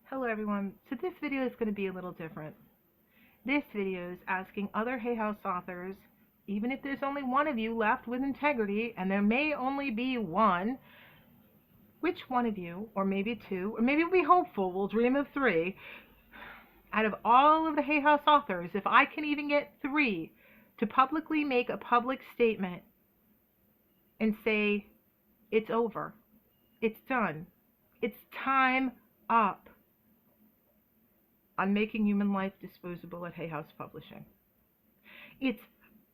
Hello everyone. So this video is going to be a little different. This video is asking other Hay House authors, even if there's only one of you left with integrity, and there may only be one, which one of you, or maybe two, or maybe we'll be hopeful, we'll dream of three, out of all of the Hay House authors, if I can even get three to publicly make a public statement and say, it's over, it's done, it's time up on making human life disposable at Hay House Publishing. It's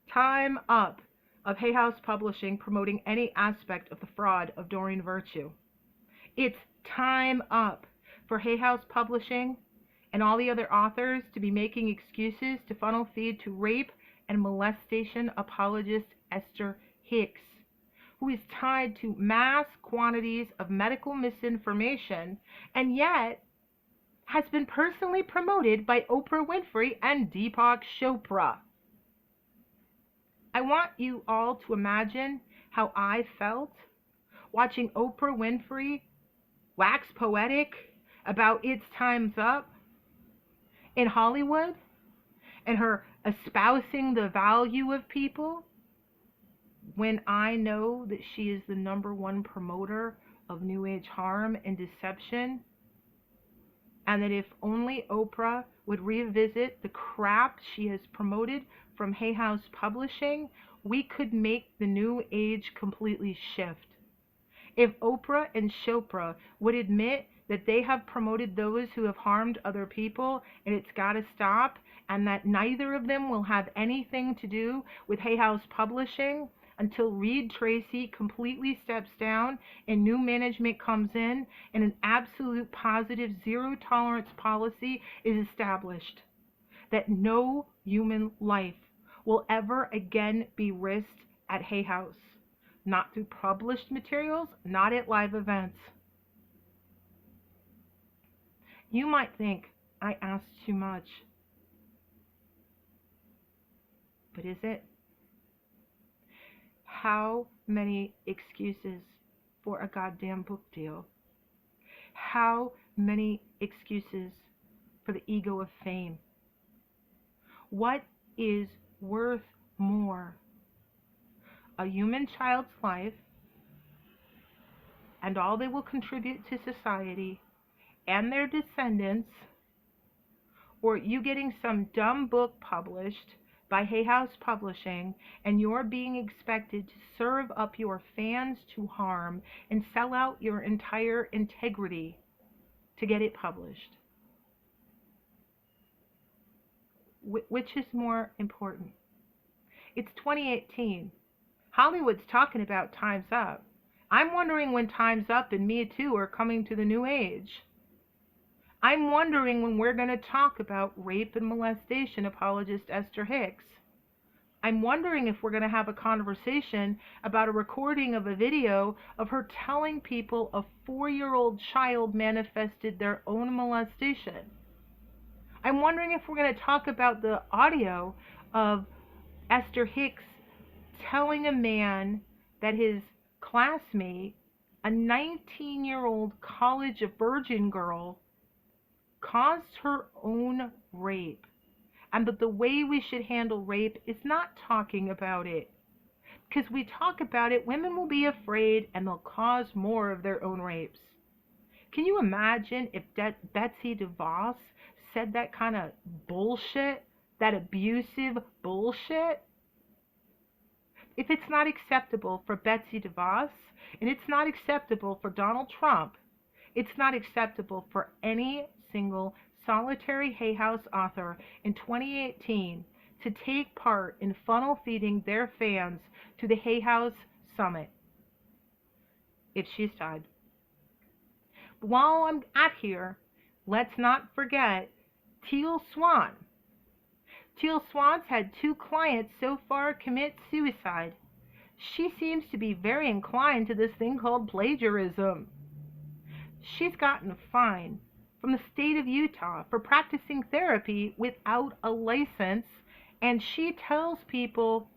time up of Hay House Publishing promoting any aspect of the fraud of Doreen Virtue. It's time up for Hay House Publishing and all the other authors to be making excuses to funnel feed to rape and molestation apologist Esther Hicks, who is tied to mass quantities of medical misinformation and yet has been personally promoted by Oprah Winfrey and Deepak Chopra. I want you all to imagine how I felt watching Oprah Winfrey wax poetic about its time's up in Hollywood and her espousing the value of people when I know that she is the #1 promoter of New Age harm and deception, and that if only Oprah would revisit the crap she has promoted from Hay House Publishing, we could make the New Age completely shift. If Oprah and Chopra would admit that they have promoted those who have harmed other people and it's got to stop, and that neither of them will have anything to do with Hay House Publishing until Reid Tracy completely steps down and new management comes in and an absolute positive zero tolerance policy is established, that no human life will ever again be risked at Hay House, not through published materials, not at live events. You might think I asked too much, but is it? How many excuses for a goddamn book deal? How many excuses for the ego of fame? What is worth more? A human child's life and all they will contribute to society and their descendants, or you getting some dumb book published by Hay House Publishing and you're being expected to serve up your fans to harm and sell out your entire integrity to get it published? Which is more important? It's 2018. Hollywood's talking about time's up. I'm wondering when time's up and Me Too are coming to the new age. I'm wondering when we're going to talk about rape and molestation apologist Esther Hicks. I'm wondering if we're going to have a conversation about a recording of a video of her telling people a 4-year-old child manifested their own molestation. I'm wondering if we're going to talk about the audio of Esther Hicks telling a man that his classmate, a 19-year-old college virgin girl, caused her own rape, and that the way we should handle rape is not talking about it. Because we talk about it, women will be afraid and they'll cause more of their own rapes. Can you imagine if Betsy DeVos said that kind of bullshit, that abusive bullshit? If it's not acceptable for Betsy DeVos, and it's not acceptable for Donald Trump, it's not acceptable for any single solitary Hay House author in 2018 to take part in funnel feeding their fans to the Hay House Summit if she's tied. But while I'm at here, let's not forget Teal Swan. Teal Swan's had 2 clients so far commit suicide. She seems to be very inclined to this thing called plagiarism. She's gotten a fine from the state of Utah for practicing therapy without a license, and she tells people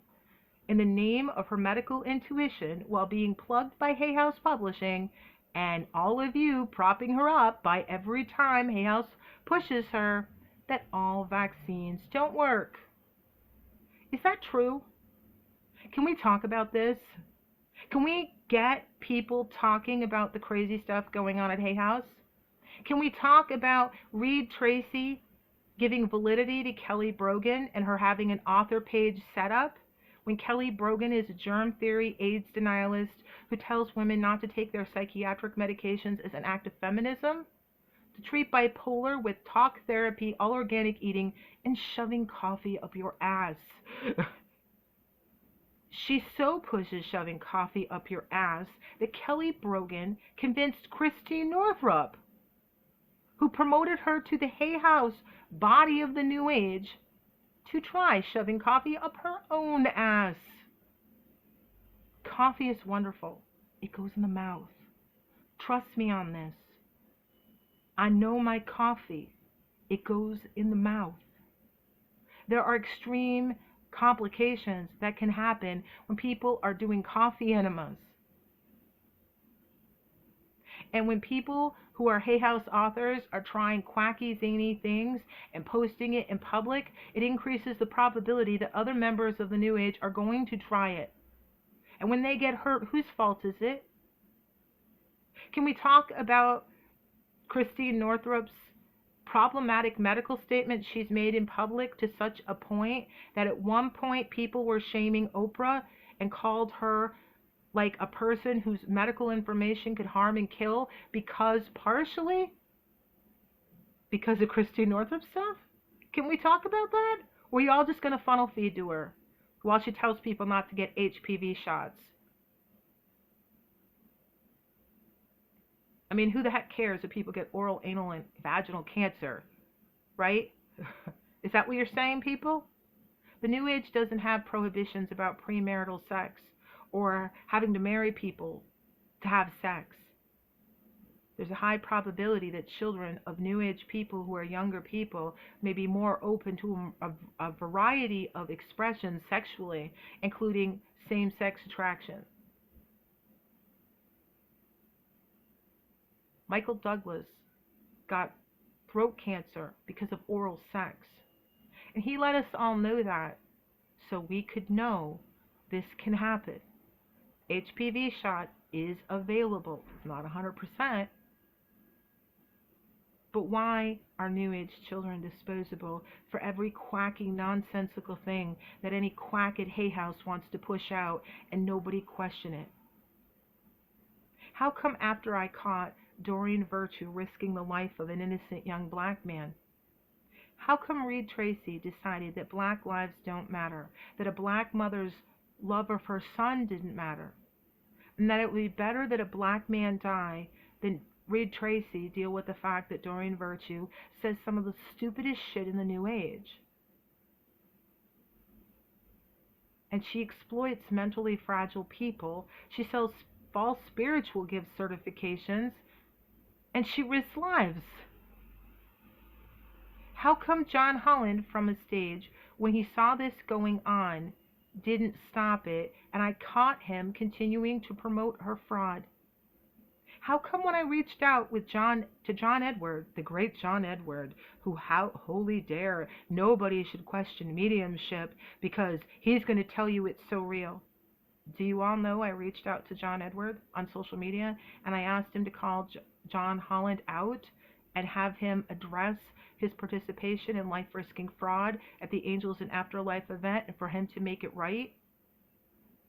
in the name of her medical intuition while being plugged by Hay House Publishing and all of you propping her up by every time Hay House pushes her that all vaccines don't work. Is that true? Can we talk about this? Can we get people talking about the crazy stuff going on at Hay House? Can we talk about Reid Tracy giving validity to Kelly Brogan and her having an author page set up when Kelly Brogan is a germ theory AIDS denialist who tells women not to take their psychiatric medications as an act of feminism, to treat bipolar with talk therapy, all organic eating, and shoving coffee up your ass? She so pushes shoving coffee up your ass that Kelly Brogan convinced Christine Northrup, who promoted her to the Hay House body of the New Age, to try shoving coffee up her own ass. Coffee is wonderful. It goes in the mouth. Trust me on this. I know my coffee. It goes in the mouth. There are extreme complications that can happen when people are doing coffee enemas. And when people who are Hay House authors are trying quacky, zany things and posting it in public, it increases the probability that other members of the New Age are going to try it. And when they get hurt, whose fault is it? Can we talk about Christine Northrup's problematic medical statement she's made in public to such a point that at one point people were shaming Oprah and called her like a person whose medical information could harm and kill partially because of Christine Northrup stuff? Can we talk about that? Or are you all just going to funnel feed to her while she tells people not to get HPV shots? I mean, who the heck cares if people get oral, anal, and vaginal cancer, right? Is that what you're saying, people? The New Age doesn't have prohibitions about premarital sex or having to marry people to have sex. There's a high probability that children of New Age people who are younger people may be more open to a variety of expressions sexually, including same-sex attraction. Michael Douglas got throat cancer because of oral sex. And he let us all know that so we could know this can happen. HPV shot is available. It's not 100%. But why are New Age children disposable for every quacky, nonsensical thing that any quack at Hay House wants to push out and nobody question it? How come after I caught Doreen Virtue risking the life of an innocent young black man, how come Reid Tracy decided that black lives don't matter, that a black mother's love of her son didn't matter, and that it would be better that a black man die than Reid Tracy deal with the fact that Doreen Virtue says some of the stupidest shit in the New Age? And she exploits mentally fragile people. She sells false spiritual gift certifications, and she risks lives. How come John Holland from a stage, when he saw this going on, didn't stop it, and I caught him continuing to promote her fraud? How come when I reached out to John Edward, the great John Edward, who holy dare, nobody should question mediumship because he's going to tell you it's so real? Do you all know I reached out to John Edward on social media and I asked him to call John Holland out and have him address his participation in life-risking fraud at the Angels in Afterlife event and for him to make it right?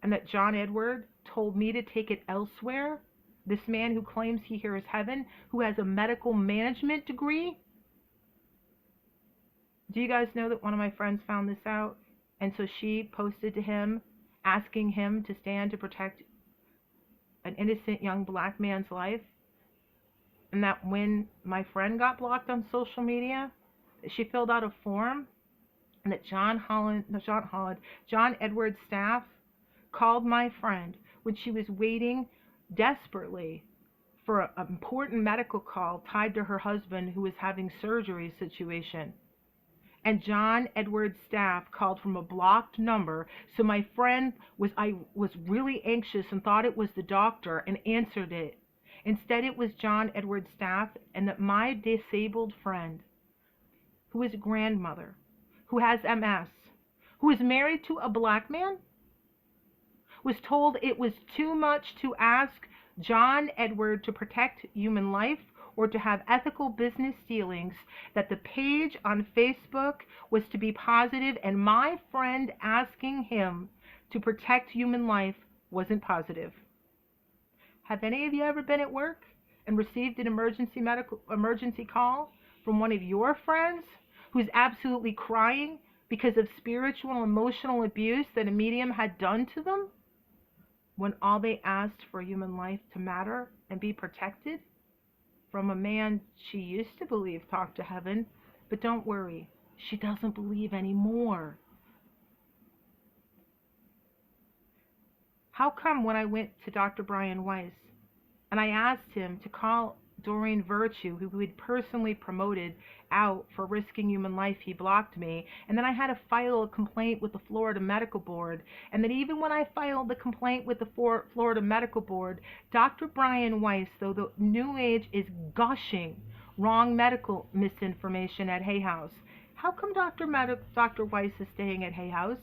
And that John Edward told me to take it elsewhere? This man who claims he hears heaven, who has a medical management degree? Do you guys know that one of my friends found this out? And so she posted to him asking him to stand to protect an innocent young black man's life? And that when my friend got blocked on social media, she filled out a form, and that John Edward's staff called my friend when she was waiting desperately for an important medical call tied to her husband who was having surgery situation. And John Edward's staff called from a blocked number, so my friend was really anxious and thought it was the doctor and answered it. Instead, it was John Edward's staff, and that my disabled friend, who is a grandmother, who has MS, who is married to a black man, was told it was too much to ask John Edward to protect human life or to have ethical business dealings, that the page on Facebook was to be positive, and my friend asking him to protect human life wasn't positive. Have any of you ever been at work and received an emergency call from one of your friends who's absolutely crying because of spiritual and emotional abuse that a medium had done to them, when all they asked for human life to matter and be protected from a man she used to believe talked to heaven? But don't worry, she doesn't believe anymore. How come when I went to Dr. Brian Weiss and I asked him to call Doreen Virtue, who had personally promoted, out for risking human life, he blocked me, and then I had to file a complaint with the Florida Medical Board, and then even when I filed the complaint with the Florida Medical Board, Dr. Brian Weiss, though the New Age is gushing wrong medical misinformation at Hay House, how come Dr. Weiss is staying at Hay House?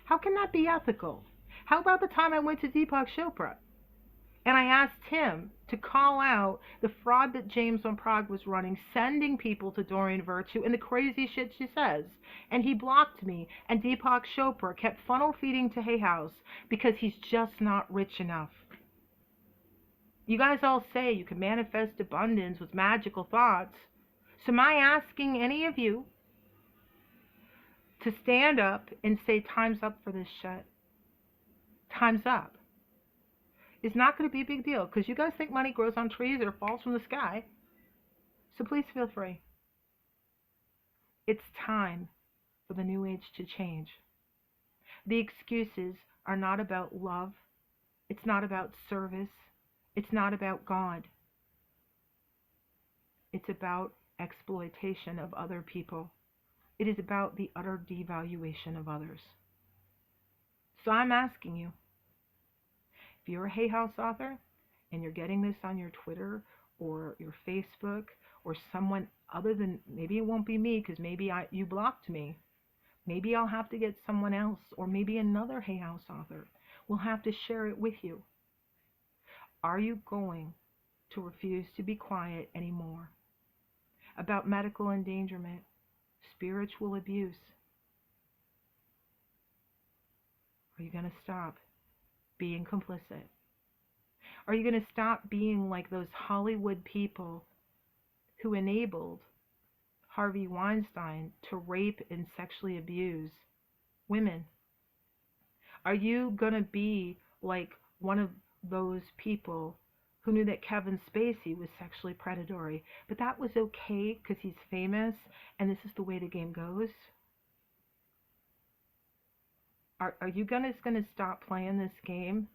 How can that be ethical? How about the time I went to Deepak Chopra and I asked him to call out the fraud that James Van Praagh was running, sending people to Doreen Virtue and the crazy shit she says, and he blocked me, and Deepak Chopra kept funnel feeding to Hay House because he's just not rich enough. You guys all say you can manifest abundance with magical thoughts, so am I asking any of you to stand up and say time's up for this shit? Time's up. It's not going to be a big deal because you guys think money grows on trees or falls from the sky. So please feel free. It's time for the New Age to change. The excuses are not about love. It's not about service. It's not about God. It's about exploitation of other people. It is about the utter devaluation of others. So I'm asking you, if you're a Hay House author and you're getting this on your Twitter or your Facebook or someone other than, maybe it won't be me because maybe you blocked me. Maybe I'll have to get someone else, or maybe another Hay House author will have to share it with you. Are you going to refuse to be quiet anymore about medical endangerment, spiritual abuse? Are you going to stop being complicit? Are you going to stop being like those Hollywood people who enabled Harvey Weinstein to rape and sexually abuse women? Are you going to be like one of those people who knew that Kevin Spacey was sexually predatory, but that was okay because he's famous and this is the way the game goes? Are you guys going to stop playing this game?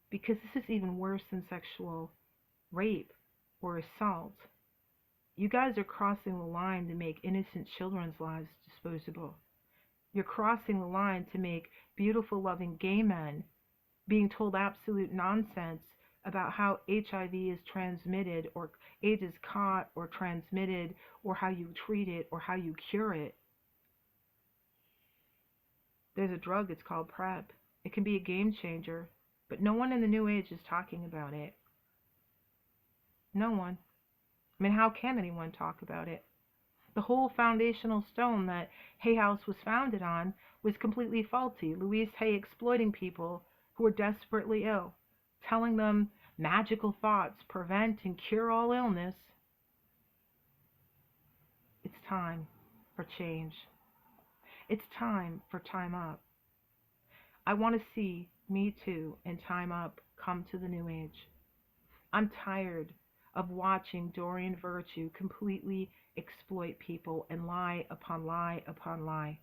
Because this is even worse than sexual rape or assault. You guys are crossing the line to make innocent children's lives disposable. You're crossing the line to make beautiful, loving gay men being told absolute nonsense about how HIV is transmitted, or AIDS is caught or transmitted, or how you treat it, or how you cure it. There's a drug, it's called PrEP. It can be a game changer, but no one in the New Age is talking about it. No one. I mean, how can anyone talk about it? The whole foundational stone that Hay House was founded on was completely faulty. Louise Hay exploiting people who were desperately ill, telling them magical thoughts prevent and cure all illness. It's time for change. It's time for Time Up. I want to see Me Too and Time Up come to the New Age. I'm tired of watching Doreen Virtue completely exploit people and lie upon lie upon lie.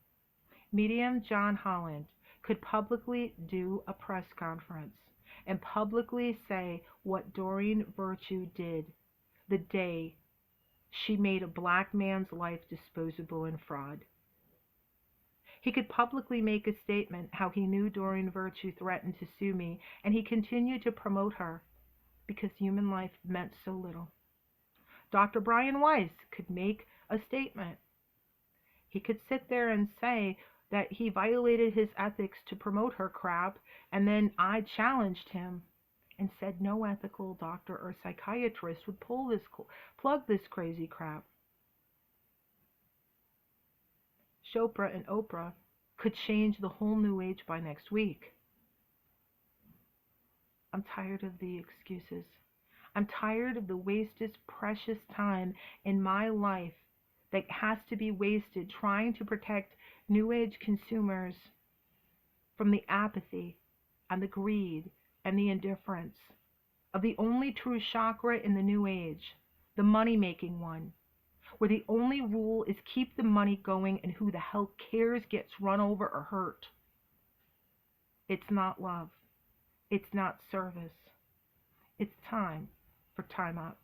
Medium John Holland could publicly do a press conference and publicly say what Doreen Virtue did the day she made a black man's life disposable in fraud. He could publicly make a statement how he knew Doreen Virtue threatened to sue me, and he continued to promote her because human life meant so little. Dr. Brian Weiss could make a statement. He could sit there and say that he violated his ethics to promote her crap, and then I challenged him and said no ethical doctor or psychiatrist would plug this crazy crap. Chopra and Oprah could change the whole new age by next week. I'm tired of the excuses. I'm tired of the wasted, precious time in my life that has to be wasted trying to protect New Age consumers from the apathy and the greed and the indifference of the only true chakra in the New Age, the money-making one, where the only rule is keep the money going and who the hell cares gets run over or hurt. It's not love. It's not service. It's time for time out.